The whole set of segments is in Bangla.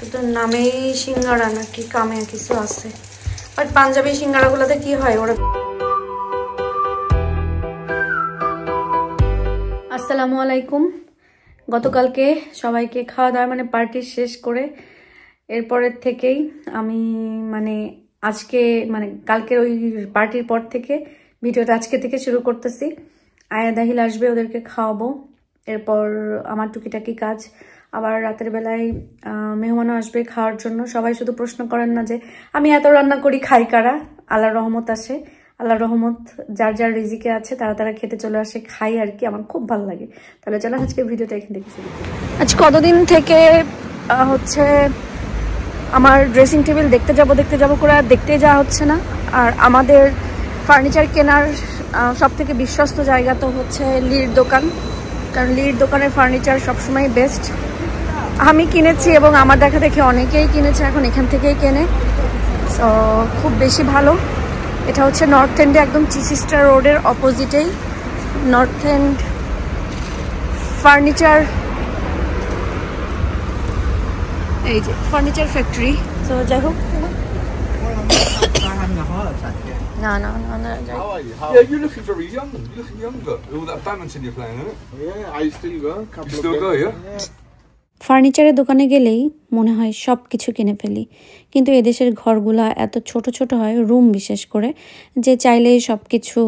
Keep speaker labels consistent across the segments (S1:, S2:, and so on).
S1: এটা নামেই সিঙ্গারা নাকি কামে কিছু আছে, বাট পাঞ্জাবি সিঙ্গারাগুলোতে কি হয় ওরা। আসসালামু আলাইকুম। গতকালকে সবাইকে খাওয়া দাওয়া মানে পার্টি শেষ করে এরপরের থেকেই আমি মানে আজকে মানে কালকের ওই পার্টির পর থেকে ভিডিওটা আজকে থেকে শুরু করতেছি। আয়া দাহিল আসবে, ওদেরকে খাওয়াবো, এরপর আমার টুকিটাকি কাজ। আবার রাতের বেলায় মেহমানও আসবে খাওয়ার জন্য। সবাই শুধু প্রশ্ন করেন না যে আমি এত রান্না করি খাই কারা। আল্লাহর রহমত আসে, আল্লাহর রহমত যার যার রিজিকে আছে তারা তারা খেতে চলে আসে, খাই আর কি, আমার খুব ভালো লাগে। তাহলে চলো আজকে ভিডিওটা এখান থেকে শুরু করি। আজ কতদিন থেকে হচ্ছে আমার ড্রেসিং টেবিল দেখতে যাব করে আর দেখতেই যাওয়া হচ্ছে না। আর আমাদের ফার্নিচার কেনার সব থেকে বিশ্বস্ত জায়গা তো হচ্ছে লির দোকান, কারণ লির দোকানের ফার্নিচার সবসময় বেস্ট। আমি কিনেছি এবং আমার দেখা দেখে অনেকেই কিনেছে, এখন এখান থেকেই কেনে, তো খুব বেশি ভালো। এটা হচ্ছে নর্থ এন্ডে একদম চিচিস্টার রোডের অপোজিটেই নর্থ এন্ড ফার্নিচার, এই যে ফার্নিচার ফ্যাক্টরি। তো যাই হোক, No.
S2: Yeah, you're looking very young. You're looking younger. All that badminton you're playing, isn't it?
S3: Yeah, I still go.
S2: You still go, yeah?
S1: ফার্নিচারের দোকানে গেলেই মনে হয় সব কিছু কিনে ফেলি, কিন্তু এদেশের ঘরগুলা এত ছোট ছোট হয়, রুম বিশেষ করে, যে চাইলেই সব কিছু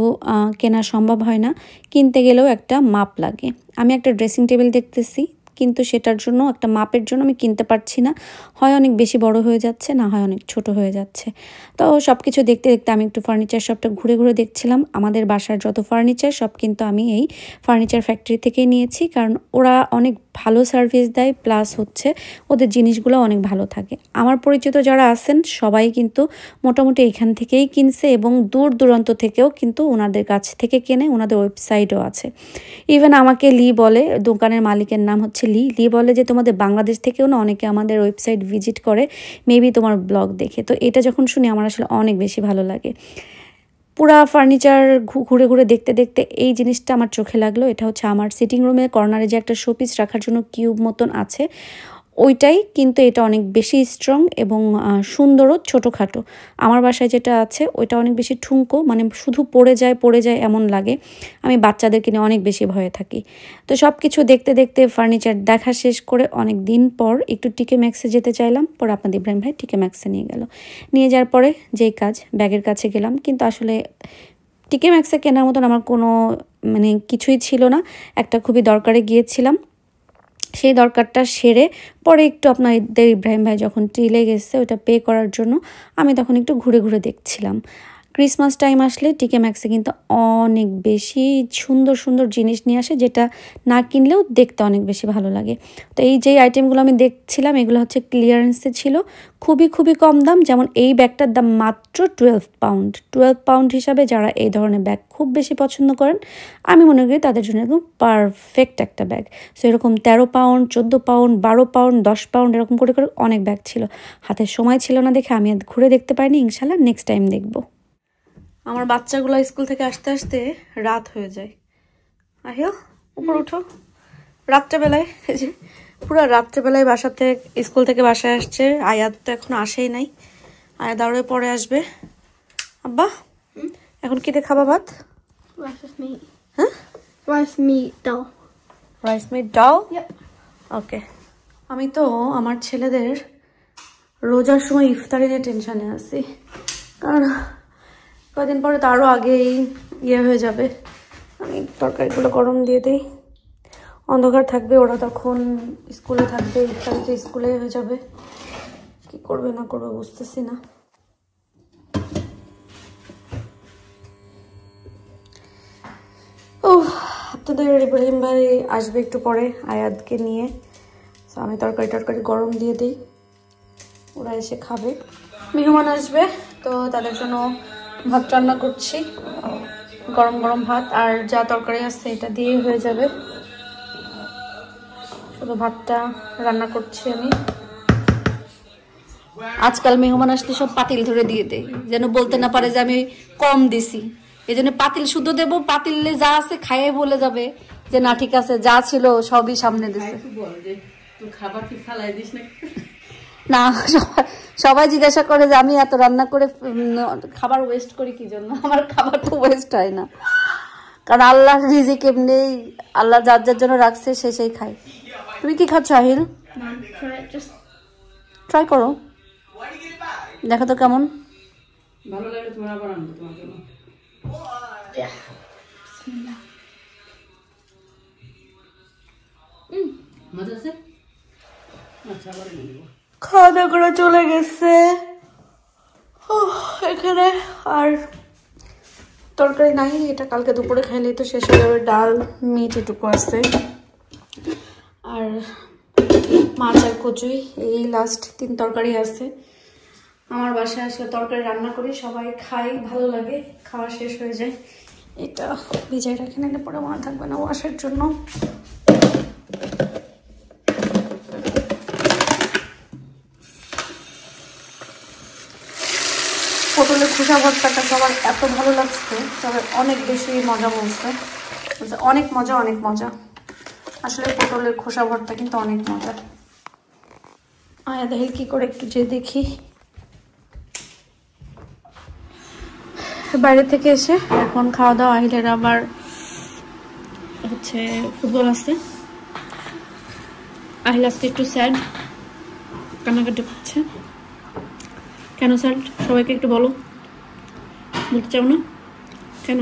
S1: কেনা সম্ভব হয় না। কিনতে গেলেও একটা মাপ লাগে। আমি একটা ড্রেসিং টেবিল দেখতেছি, কিন্তু সেটার জন্য একটা মাপের জন্য আমি কিনতে পারছি না। হয় অনেক বেশি বড় হয়ে যাচ্ছে, না হয় অনেক ছোট হয়ে যাচ্ছে। তো সব কিছু দেখতে দেখতে আমি একটু ফার্নিচার শপটা ঘুরে ঘুরে দেখছিলাম। আমাদের বাসার যত ফার্নিচার সব কিন্তু আমি এই ফার্নিচার ফ্যাক্টরি থেকেই নিয়েছি, কারণ ওরা অনেক ভালো সার্ভিস দেয়, প্লাস হচ্ছে ওদের জিনিসগুলো অনেক ভালো থাকে। আমার পরিচিত যারা আছেন সবাই কিন্তু মোটামুটি এখান থেকেই কিনছে, এবং দূর দূরান্ত থেকেও কিন্তু ওনাদের কাছ থেকে কেনে, ওনাদের ওয়েবসাইটও আছে। ইভেন আমাকে লি বলে, দোকানের মালিকের নাম হচ্ছে লি বলে যে তোমাদের বাংলাদেশ থেকেও না অনেকে আমাদের ওয়েবসাইট ভিজিট করে, মেবি তোমার ব্লগ দেখে। তো এটা যখন শুনি আমার আসলে অনেক বেশি ভালো লাগে। পুরা ফার্নিচার ঘুরে ঘুরে দেখতে দেখতে এই জিনিসটা আমার চোখে লাগলো। এটা হচ্ছে আমার সিটিং রুমের কর্নারে যে একটা শোপিস রাখার জন্য কিউব মতন আছে, ওইটাই, কিন্তু এটা অনেক বেশি স্ট্রং এবং সুন্দরও ছোটোখাটো। আমার বাসায় যেটা আছে ওইটা অনেক বেশি ঠুনকো, মানে শুধু পড়ে যায় এমন লাগে। আমি বাচ্চাদেরকে নিয়ে অনেক বেশি ভয়ে থাকি। তো সব কিছু দেখতে দেখতে ফার্নিচার দেখা শেষ করে অনেক দিন পর একটু টিকে ম্যাক্সে যেতে চাইলাম। পরে আপনাদের ইব্রাহিম ভাই টিকে ম্যাক্সে নিয়ে গেল। নিয়ে যাওয়ার পরে যেই কাজ, ব্যাগের কাছে গেলাম, কিন্তু আসলে টিকে ম্যাক্সে কেনার মতন আমার কোনো মানে কিছুই ছিল না। একটা খুবই দরকারে গিয়েছিলাম, সেই দরকারটা সেরে পরে একটু আপনাদের ইব্রাহিম ভাই যখন ট্রিলে গেছে ওটা পে করার জন্য আমি তখন একটু ঘুরে ঘুরে দেখছিলাম। ক্রিসমাস টাইম আসলে টিকে ম্যাক্সে কিন্তু অনেক বেশি সুন্দর সুন্দর জিনিস নিয়ে আসে, যেটা না কিনলেও দেখতে অনেক বেশি ভালো লাগে। তো এই যে আইটেমগুলো আমি দেখছিলাম এগুলো হচ্ছে ক্লিয়ারেন্সে ছিল, খুবই কম দাম। যেমন এই ব্যাগটার দাম মাত্র 12 পাউন্ড। 12 পাউন্ড হিসাবে যারা এই ধরনের ব্যাগ খুব বেশি পছন্দ করেন, আমি মনে করি তাদের জন্য একদম পারফেক্ট একটা ব্যাগ। সো এরকম 13 পাউন্ড, 14 পাউন্ড, 12 পাউন্ড, 10 পাউন্ড এরকম করে করে অনেক ব্যাগ ছিল। হাতের সময় ছিল না দেখে আমি ঘুরে দেখতে পারিনি। ইনশাল্লাহ নেক্সট টাইম দেখবো। আমার বাচ্চাগুলো স্কুল থেকে আসতে আসতে রাত হয়ে যায়। আহিও উপর উঠো। রাত্রেবেলায় এই যে পুরো রাত্রেবেলায় স্কুল থেকে বাসায় আসছে। আয়াত তো এখন আসেই নাই, আয়াত আরো পরে আসবে। আব্বা এখন কি দিয়ে খাবা ভাত? হ্যাঁ,
S4: Rice meat dal.
S1: Rice meat ডাল।
S4: Yep.
S1: ওকে। আমি তো আমার ছেলেদের রোজার সময় ইফতারি নিয়ে টেনশনে আছি, কারণ কয়েকদিন পরে তো আরও আগেই হয়ে যাবে। আমি তরকারিগুলো গরম দিয়ে দিই, অন্ধকার থাকবে, ওরা তখন স্কুলে থাকবে, ইফতারিতে স্কুলে হয়ে যাবে। কি করবে না করবে বুঝতেছি না। ও আপনাদের ইব্রাহিম ভাই আসবে একটু পরে আয়াতকে নিয়ে। তো আমি তরকারি গরম দিয়ে দিই, ওরা এসে খাবে। মেহমান আসবে, তো তাদের জন্য ভাত রান্না করছি, গরম গরম ভাত, আর যা তরকারি আছে এটা দিয়ে হয়ে যাবে। শুধু ভাতটা রান্না করছি আমি। আজকাল মেহমান আসলে সব পাতিল ধরে দিয়ে দেয়, যেন বলতে না পারে যে আমি কম দিছি। এই জন্য পাতিল শুদ্ধ দেবো, পাতিলে যা আছে খাইয়ে বলে যাবে যে না ঠিক আছে, যা ছিল সবই সামনে দিছে। না, সবাই জিজ্ঞাসা করে যে আমি এত রান্না করে খাবার ওয়েস্ট করি কি জন্য। আমার খাবার তো ওয়েস্ট হয় না, কারণ আল্লাহর রিজিক এমনি আল্লাহ যার যার জন্য রাখছে সে সেই খায়। তুমি কি খাচ্ছ আহিল? ট্রাই করো, দেখো তো কেমন। ভালো লাগলে তোমার আবার আনবো তোমার জন্য। মজা আছে? আচ্ছা, আবার নিব। খাওয়া দাওয়া করে চলে গেছে এখানে। আর তরকারি নাই, এটা কালকে দুপুরে খাইলেই তো শেষ হয়ে যাবে। ডাল মিট এটুকু আছে, আর মাছ আর কচুই, এই লাস্ট 3 তরকারি আছে। আমার বাসায় আসলে তরকারি রান্না করি, সবাই খাই, ভালো লাগে, খাওয়া শেষ হয়ে যায়। এটা ভিজাই রাখি, না এটা পরে মনে থাকবে না ওয়াশের জন্য। পটলের খোসা ভর্তাটা সবার এত ভালো লাগছে, তবে অনেক বেশি মজা বলছে, অনেক মজা, অনেক মজা। আসলে পটলের খোসা ভর্তা কিন্তু অনেক মজা। আয়া দেখি কি করে একটু যে দেখি। বাইরে থেকে এসে এখন খাওয়া দাওয়া, আহিলের আবার হচ্ছে ফুটবল আছে। আহিল আজকে একটু স্যাড, কান্নাকাটি করছে। কেন স্যাড? সবাইকে একটু বলো, বলতে চাও না কেন?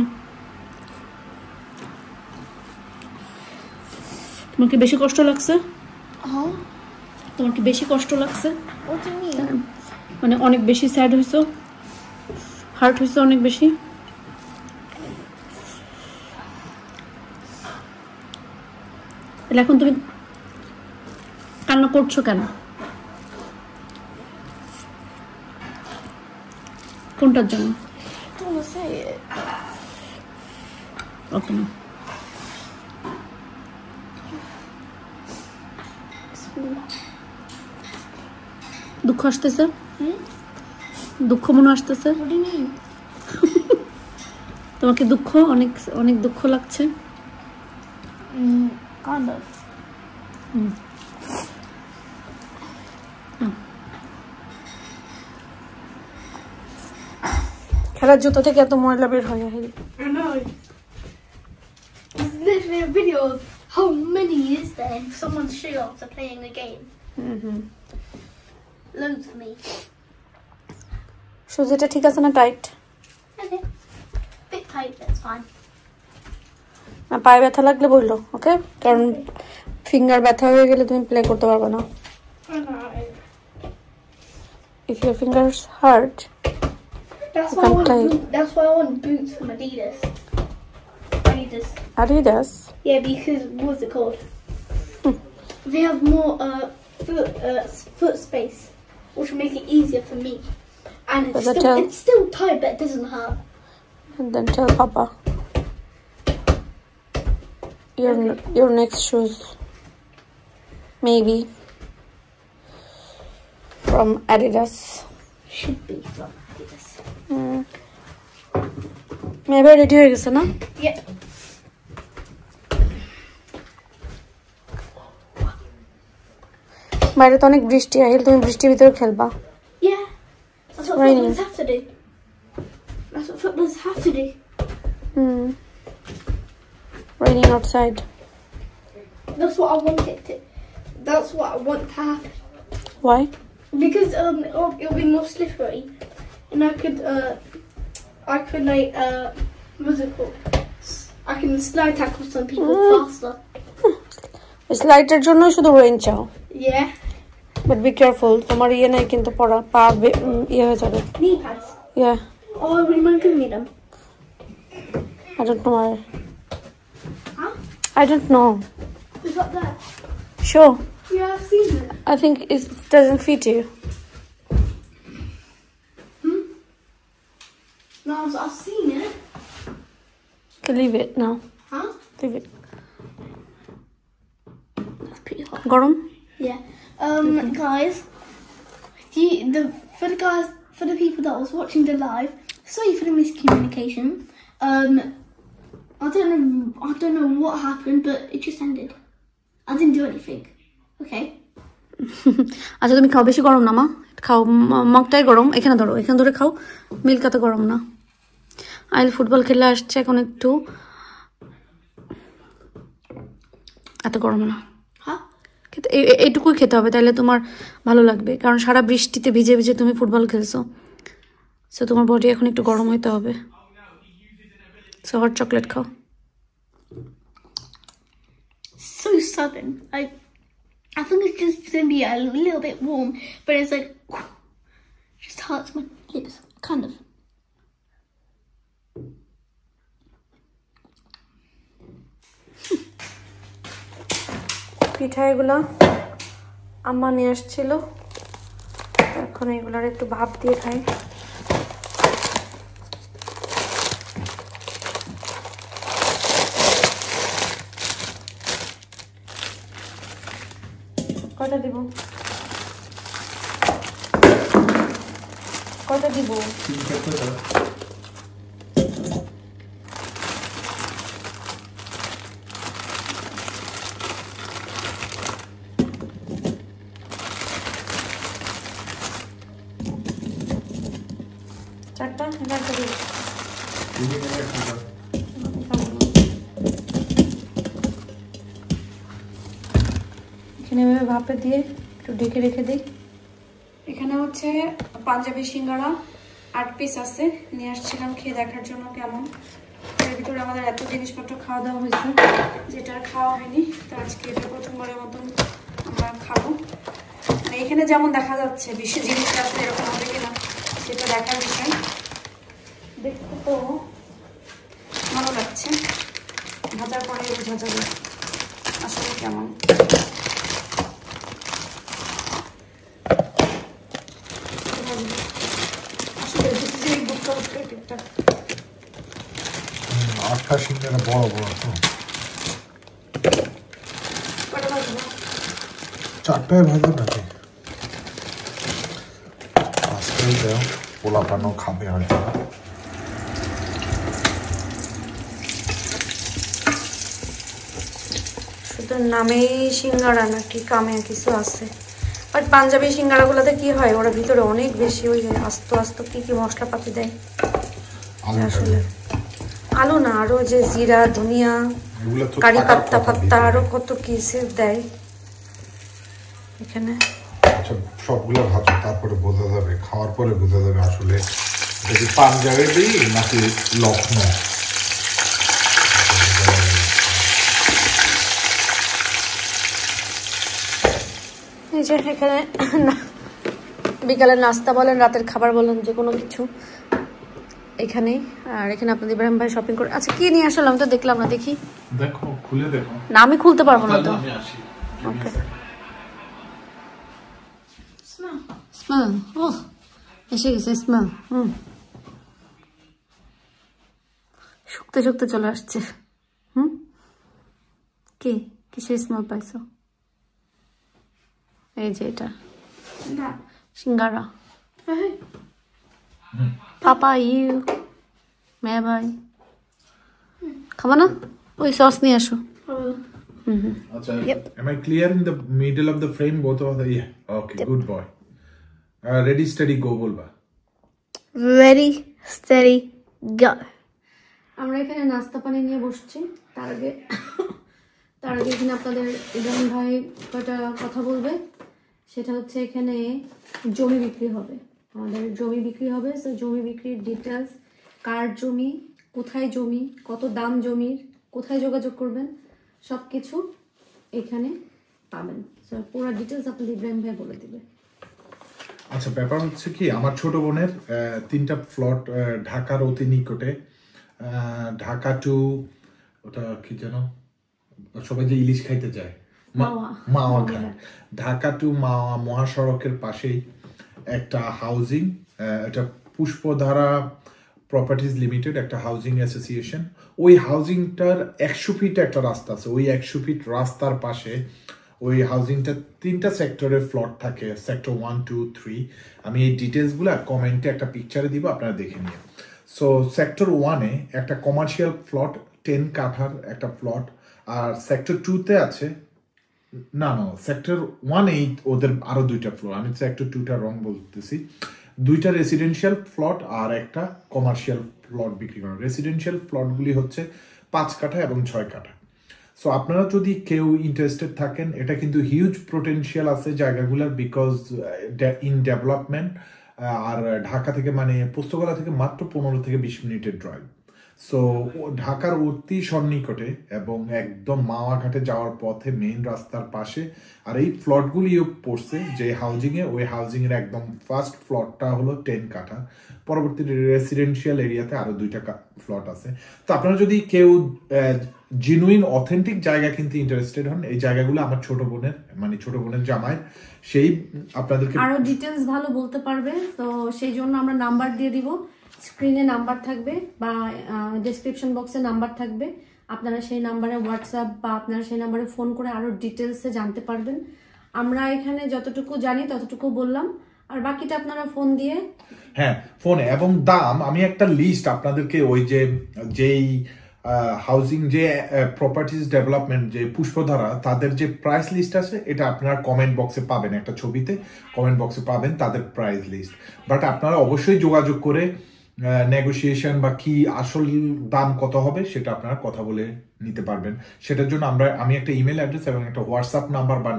S1: তোমার কি বেশি কষ্ট লাগছে? তোমার কি বেশি কষ্ট লাগছে? মানে অনেক বেশি স্যাড হয়েছো, হার্ট হয়েছে অনেক বেশি? এখন তুমি কান্না করছো কেন? কোনটার জন্য? ওকে না, দুঃখ আসতেছে, দুঃখ মনে আসতেছে। তোমাকে দুঃখ, অনেক অনেক দুঃখ লাগছে? খেলার জুতো থেকে এত ময়লা বের হয়।
S4: I know. There's literally a video of how many is there in someone's shoe after playing a game. Loads for me.
S1: সুজিটা ঠিক আছে না tight?
S4: Okay. Bit tight, that's fine.
S1: না, পায়ে ব্যথা লাগলে বললো, ওকে? কারণ ফিঙ্গার ব্যথা হয়ে গেলে তুমি প্লে করতে পারবে না। If your fingers hurt,
S4: that's why I want boots from Adidas.
S1: Adidas?
S4: Yeah, because what's it called? They have more foot space, which will make it easier for me. And it's still tight, but it doesn't hurt.
S1: And then tell Papa your next shoes maybe from Adidas.
S4: Should be from Adidas.
S1: Maybe ready হয়ে গেছে না?
S4: Yeah.
S1: বাইরে তো অনেক বৃষ্টি, আহিল তুমি বৃষ্টির ভিতরে খেলবা?
S4: Yeah. That's what footballers have to do. That's what footballers have to do.
S1: Raining outside.
S4: That's what I want it to. That's what I want to happen.
S1: Why?
S4: Because it'll be more slippery, and I could like what's it called? I can slide tackle some people faster.
S1: স্লাইডের জন্য শুধু রেইন চাও?
S4: Yeah.
S1: But be careful, তোমার ইয়ে নাই কিন্তু পড়া, পা ইয়ে হয়ে যাবে।
S4: Knee pads?
S1: Yeah.
S4: Oh, would you mind giving me them?
S1: I don't know why.
S4: Huh?
S1: I don't know.
S4: Is that there?
S1: Sure.
S4: Yeah, I've seen it.
S1: I think it doesn't fit you.
S4: No, I've seen it.
S1: Okay, leave it now.
S4: Huh?
S1: Leave it.
S4: That's pretty hot.
S1: গরম?
S4: Yeah. Guys, for the people that was watching the live, sorry for the miscommunication. I don't know what happened, but it just ended. I didn't do anything. Okay.
S1: আচ্ছা তুমি খাও, বেশি গরম না মা, খাও, মগটাই গরম, এখানে ধরো, এখানে ধরে খাও, মিল্ক এত গরম না। আইল ফুটবল খেলে আসছে এখন, একটু এত গরম না, এইটুকুই খেতে হবে, তাইলে তোমার ভালো লাগবে, কারণ সারা বৃষ্টিতে ভিজে ভিজে তুমি ফুটবল খেলছো, সো তোমার বডি এখন একটু গরম হইতে হবে। সো হট চকলেট খাও।
S4: So sudden. I think it's just gonna be a little bit warm, but it's like just hurts my lips, kind of.
S1: পিঠা এগুলা আম্মা নিয়ে আসছিল, এখন এগুলার একটু ভাপ দিয়ে খাই। কয়টা দিব, কয়টা দিব? চারটা, একটা দিব। এখানে এভাবে ভাপে দিয়ে একটু ঢেকে রেখে দিই। এখানে হচ্ছে পাঞ্জাবি সিঙ্গারা 8 পিস আছে, নিয়ে আসছিলাম খেয়ে দেখার জন্য কেমন। এর ভিতরে আমাদের এত জিনিসপত্র খাওয়া দাওয়া হয়েছে যেটা খাওয়া হয়নি, তো আজকে এটা প্রথমবারের মতন আমরা খাবো। মানে এখানে যেমন দেখা যাচ্ছে বিশ্ব জিনিসটা আসলে এরকম হবে কিনা সেটা দেখার বিষয়। দেখতে তো ভালো লাগছে, ভাজার পরে বোঝা যাবে আসলে কেমন।
S3: আটটা সিঙ্গারা বড় বড় তো, চারটায় ভাজো নাকি? আজকাল দেও, পোলাপানো খাবে হয়তো।
S1: শুধু নামেই সিঙ্গারা নাকি কামে কিছু আছে? বাট পাঞ্জাবি সিঙ্গারাগুলোতে কি হয়, ওরা ভিতরে অনেক বেশি ওই যে আস্ত আস্ত কি কি মশলাপাতি দেয় আসলে। আলু না, আরো যে জিরা ধনিয়া কারি পাত্তা ফাত্তা আরো কত কিছু দেয় এখানে।
S3: আচ্ছা সবগুলো ভাজো, তারপরে বোঝা যাবে, খাওয়ার পরে বোঝা যাবে আসলে এটা কি পাঞ্জাবে দিই নাকি লখনৌ।
S1: এই যে এখানে বিকালের নাস্তা বলেন, রাতের খাবার বলেন, যে কোনো কিছু এখানে। আর এখানে আপনাদের ইব্রাহিম ভাই শপিং করে, আচ্ছা কি নিয়ে আসলাম তো দেখলাম না, দেখি,
S3: দেখো খুলে দেখো
S1: না, আমি খুলতে পারবো না তো। ওকে, স্মেল, ও এসে গেছে স্মেল, শুকতে শুকতে চলে আসছে। কি কিসের স্মেল পাইছো? এই যে এটা সিঙ্গারা। পাপা ইউ মে ভাই খাবো না, ওই সস নিয়ে আসো।
S3: আচ্ছা, am I clear in the middle of the frame both of the? Yeah, okay, good boy. Ready steady go বলবা।
S1: Ready steady go। আমরা এখানে নাস্তা পানি নিয়ে বসছি, তার আগে এখানে আপনাদের ইব্রাহিম ভাই কয়টা কথা বলবে। সেটা হচ্ছে এখানে জমি বিক্রি হবে, আমাদের জমি বিক্রি হবে। সো জমি বিক্রির ডিটেলস, কার জমি, কোথায় জমি, কত দাম জমির, কোথায় যোগাযোগ করবেন, সব কিছু এখানে পাবেন। সো পুরো ডিটেলস আপনাদের ইব্রাহিম ভাই বলে দিবে।
S3: আচ্ছা ব্যাপার হচ্ছে কি, আমার ছোট বোনের 3টা প্লট ঢাকার অতি নিকটে, ঢাকা টু ওটা কি যেন সবাই যে ইলিশ খাইতে যায়, মাওয়া ঘাট, ঢাকা টু মাওয়া মহাসড়কের পাশেই একটা হাউজিং, এটা পুষ্পধারা প্রপার্টিজ লিমিটেড, একটা হাউজিং অ্যাসোসিয়েশন। ওই হাউজিংটার 100 ফিট একটা রাস্তা আছে, ওই 100 ফিট রাস্তার পাশে ওই হাউজিংটা 3টা সেক্টরের ফ্লট থাকে, সেক্টর 1, 2, 3। আমি এই ডিটেলসগুলো কমেন্টে একটা পিকচারে দিব, আপনারা দেখে নিন। সো সেক্টর 1-এ একটা কমার্শিয়াল প্লট 10 কাঠার একটা প্লট, আর সেক্টর 2-তে আছে না সেক্টর 1-8 ওদের আরো 2টা ফ্লোর, আমি সেক্টর 2টা রং বলতেছি। 2টা রেসিডেন্সিয়াল প্লট আর একটা কমার্শিয়াল প্লট বিক্রি করেন। রেসিডেন্সিয়াল প্লটগুলি হচ্ছে 5 কাঠা এবং 6 কাঠা। সো আপনারা যদি কেউ ইন্টারেস্টেড থাকেন, এটা কিন্তু হিউজ পোটেনশিয়াল আছে জায়গাগুলোর, বিকজ ইন ডেভেলপমেন্ট। আর ঢাকা থেকে মানে পোস্তগোলা থেকে মাত্র 15 থেকে 20 মিনিটের ড্রাইভ। সো ঢাকার অতি সন্নিকটে এবং একদম মাওয়াঘাটে যাওয়ার পথে মেইন রাস্তার পাশে। আর এই প্লটগুলিও পড়ছে যে হাউজিংয়ে, ওই হাউজিংয়ের একদম ফার্স্ট প্লটটা হলো 10 কাঠা। পরবর্তী রেসিডেন্সিয়াল এরিয়াতে আরো 2টা প্লট আছে। তো আপনারা যদি কেউ জেনুইন অথেন্টিক জায়গা কিনতে ইন্টারেস্টেড হন, এই জায়গাগুলো আমার ছোট বোনের জামাইয়ের, সেই আপনাদেরকে
S1: আরো ডিটেলস ভালো বলতে পারবে। তো সেই জন্য আমরা নাম্বার দিয়ে দিব, স্ক্রিনে নাম্বার থাকবে বা ডেসক্রিপশন বক্সে নাম্বার থাকবে। আপনারা সেই নাম্বারে হোয়াটসঅ্যাপ বা আপনারা সেই নাম্বারে ফোন করে আরো ডিটেলসে জানতে পারবেন। আমরা এখানে যতটুকু জানি ততটুকু বললাম, আর বাকিটা আপনারা ফোন দিয়ে,
S3: হ্যাঁ ফোনে। এবং দাম আমি একটা লিস্ট আপনাদেরকে, ওই যেই হাউজিং যে প্রপার্টিজ ডেভেলপমেন্ট যে পুষ্পধারা, তাদের যে প্রাইস লিস্ট আছে, এটা আপনারা কমেন্ট বক্সে পাবেন, একটা ছবিতে কমেন্ট বক্সে পাবেন তাদের প্রাইস লিস্ট। বাট আপনারা অবশ্যই যোগাযোগ করে নেগোসিয়েশন বা কি আসল দাম কত হবে সেটা আপনারা কথা বলে নিতে পারবেন। সেটার জন্য আমি একটা ইমেল অ্যাড্রেস এবং একটা হোয়াটসঅ্যাপ নাম্বার বা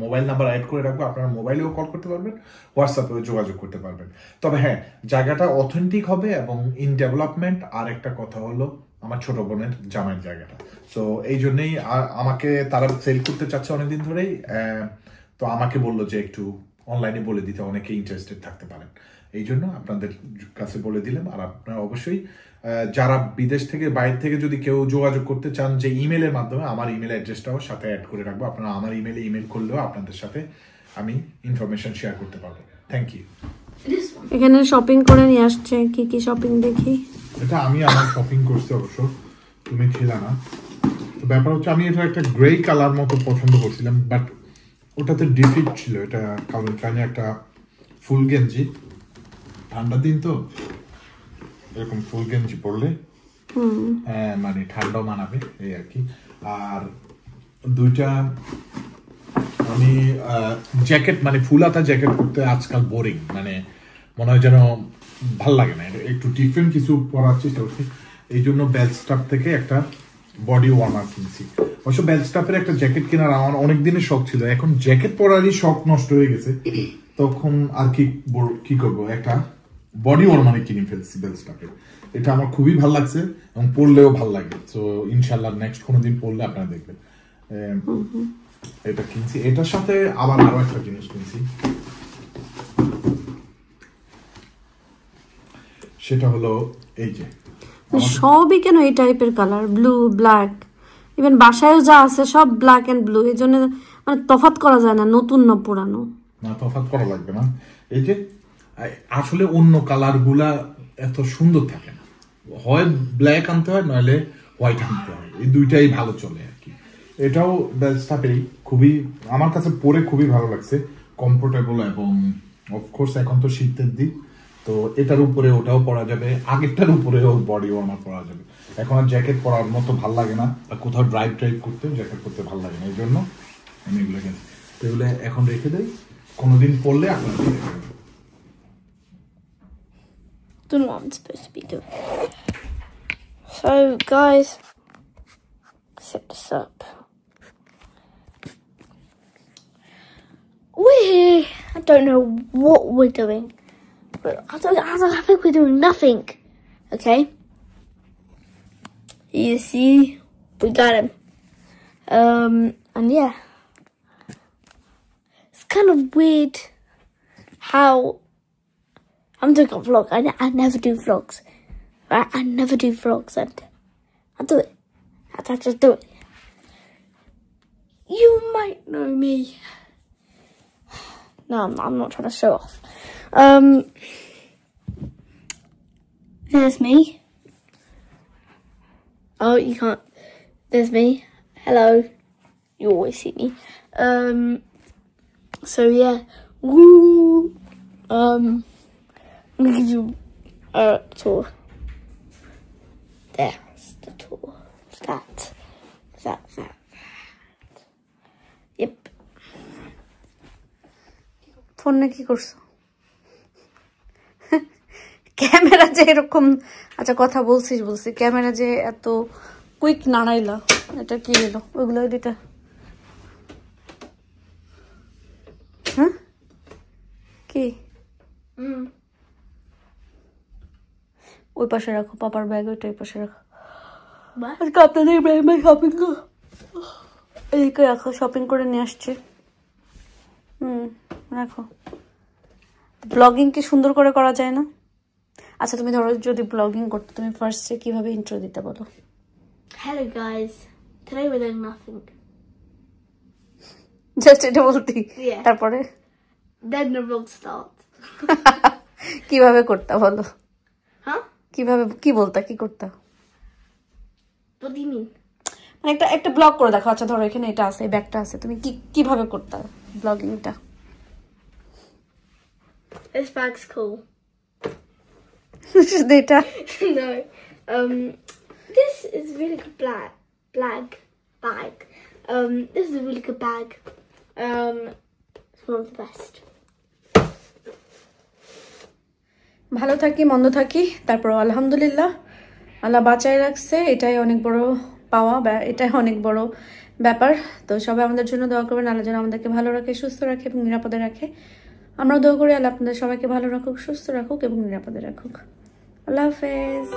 S3: মোবাইল নাম্বার অ্যাড করে রাখবো। আপনারা মোবাইলেও কল করতে পারবেন, হোয়াটসঅ্যাপেও যোগাযোগ করতে পারবেন। তবে হ্যাঁ, জায়গাটা অথেন্টিক হবে এবং ইন ডেভেলপমেন্ট। আর একটা কথা হলো আমার ছোট বোনের জামাইয়ের জায়গাটা। সো এই জন্যই আমাকে তারা সেল করতে চাচ্ছে অনেকদিন ধরেই। তো আমাকে বললো যে একটু অনলাইনে বলে দিতে, অনেকে ইন্টারেস্টেড থাকতে পারেন, এই জন্য আপনাদের কাছে বলে দিলাম। আর আপনারা অবশ্যই যারা বিদেশ থেকে বাইরে থেকে যদি কেউ যোগাযোগ করতে চান, যে ইমেলের মাধ্যমে, আমার ইমেল অ্যাড্রেসটাও সাথে অ্যাড করে রাখবো। আপনারা আমার ইমেল করলেও আপনাদের সাথে আমি ইনফরমেশন শেয়ার করতে পারবো। Thank you.
S1: এখানে শপিং করে নিয়ে আসছে, কি কি শপিং দেখি।
S3: এটা আমি আমার শপিং করছি, অবশ্য তুমি ছিল না। তো ব্যাপার হচ্ছে আমি এটা একটা গ্রে কালার মতো পছন্দ করছিলাম, বাট ওটাতে ডিফিট ছিল। এটা কারণ চাইলে একটা ফুল গেঞ্জি, ঠান্ডার দিন তো এরকম ফুল গেঞ্জি পরলে মানে ঠান্ডাও মানাবে, এই আর কি। আর 2টা আমি জ্যাকেট, মানে ফুল হাতা জ্যাকেট পরতে আজকাল বোরিং, মানে মনে হয় যেন ভাল লাগে না, একটু ডিফারেন্ট কিছু পরার চেষ্টা করছি। এই জন্য বেলস্টাফ থেকে একটা বডি ওয়ার্মার কিনছি। অবশ্য বেলস্টাফের একটা জ্যাকেট কেনার আমার অনেক দিনের শখ ছিল, এখন জ্যাকেট পরারই শখ নষ্ট হয়ে গেছে। তখন আর কি করবো, একটা বডি ওয়ার্মার কিনে ফেলছি বেলস্টাফের। এটা আমার খুবই ভালো লাগছে এবং পরলেও ভাল লাগে। তো ইনশাল্লাহ নেক্সট কোনোদিন পরলে আপনারা দেখবেন। এটা কিনছি, এটার সাথে আবার আরো একটা জিনিস কিনছি, সেটা হলো এই যে
S1: সবই কেন এই টাইপের কালার, ব্লু ব্ল্যাক, ইভেন বাসায়ও যা আছে সব ব্ল্যাক এন্ড ব্লু। এই জন্য মানে তফাৎ করা যায় না নতুন না পুরানো।
S3: না, তফাৎ করা লাগবে না। এই যে আসলে অন্য কালার গুলা এত সুন্দর থাকে না, হয় ব্ল্যাক আনতে হয় নইলে হোয়াইট আনতে হয়, এই দুইটাই ভালো চলে আর কি। এটাও বেলস্টাফেরই, খুবই আমার কাছে পরে খুবই ভালো লাগছে, কমফোর্টেবল এবং অফকোর্স এখন তো শীতের দিন, তো এটার উপরে ওটাও পরা যাবে, আগেরটার উপরেও বডি ওয়ার্মার পরা যাবে। এখন আর জ্যাকেট পরার মতো ভাল লাগে না, আর কোথাও ড্রাইভ করতে জ্যাকেট করতে ভাল লাগে না, এই জন্য আমি এগুলো কিনছি। তো এগুলো এখন রেখে দেই, কোনোদিন পরলে আপনার
S4: Don't know what I'm supposed to be doing. So, guys, set this up. We're here. I don't know what we're doing, but I think we're doing nothing. Okay. You see, we got him. And yeah, it's kind of weird how I'm doing a vlog. I never do vlogs. Right? I never do vlogs, and I do it. I just do it. You might know me. No, I'm not trying to show off. There's me. Oh, you can't. There's me. Hello. You always see me. So yeah. Woo. I'm gonna give you a tour. There's the tour. That.
S1: Yep. ফোনে কি করছো? ক্যামেরা যে এরকম, আচ্ছা কথা বলছি ক্যামেরা যে এত কুইক নাড়াইলা, এটা কি এলো? ওইগুলো দুইটা, হ্যাঁ কি ওই পাশে রাখো, পাপার ব্যাগ ওইটা ওই পাশে রাখো। আজকে আপনাদের ইব্রাহিমের শপিং এইদিকে রাখো, শপিং করে নিয়ে আসছি। রাখো। ব্লগিং কি সুন্দর করে করা যায় না? আচ্ছা তুমি ধরো যদি ব্লগিং করতে, তুমি ফার্স্টে কিভাবে ইন্ট্রো দিতে বলো?
S4: Hello guys, today we're doing nothing.
S1: Just এটা বলতি?
S4: Yeah.
S1: তারপরে
S4: Then the vlog starts.
S1: কিভাবে করতে বলো?
S4: Huh?
S1: কিভাবে কি বলতা, কি করতা?
S4: What do you mean?
S1: মানে একটা ব্লগ করে দেখো। আচ্ছা ধরো এখানে এটা আছে, এই ব্যাগটা আছে, তুমি কিভাবে করতা ব্লগিংটা?
S4: This bag's cool.
S1: শুধু এটা?
S4: No. This is a really good bag. This is a really good bag. It's one of the best.
S1: ভালো থাকি মন্দ থাকি, তারপর আলহামদুলিল্লাহ আল্লাহ বাঁচায় রাখছে, এটাই অনেক বড় পাওয়া, এটাই অনেক বড় ব্যাপার। তো সবাই আমাদের জন্য দোয়া করবেন, আল্লাহ যেন আমাদেরকে ভালো রাখে, সুস্থ রাখে এবং নিরাপদে রাখে। আমরাও দোয়া করি আল্লাহ আপনাদের সবাইকে ভালো রাখুক, সুস্থ রাখুক এবং নিরাপদে রাখুক। আল্লাহ হাফেজ।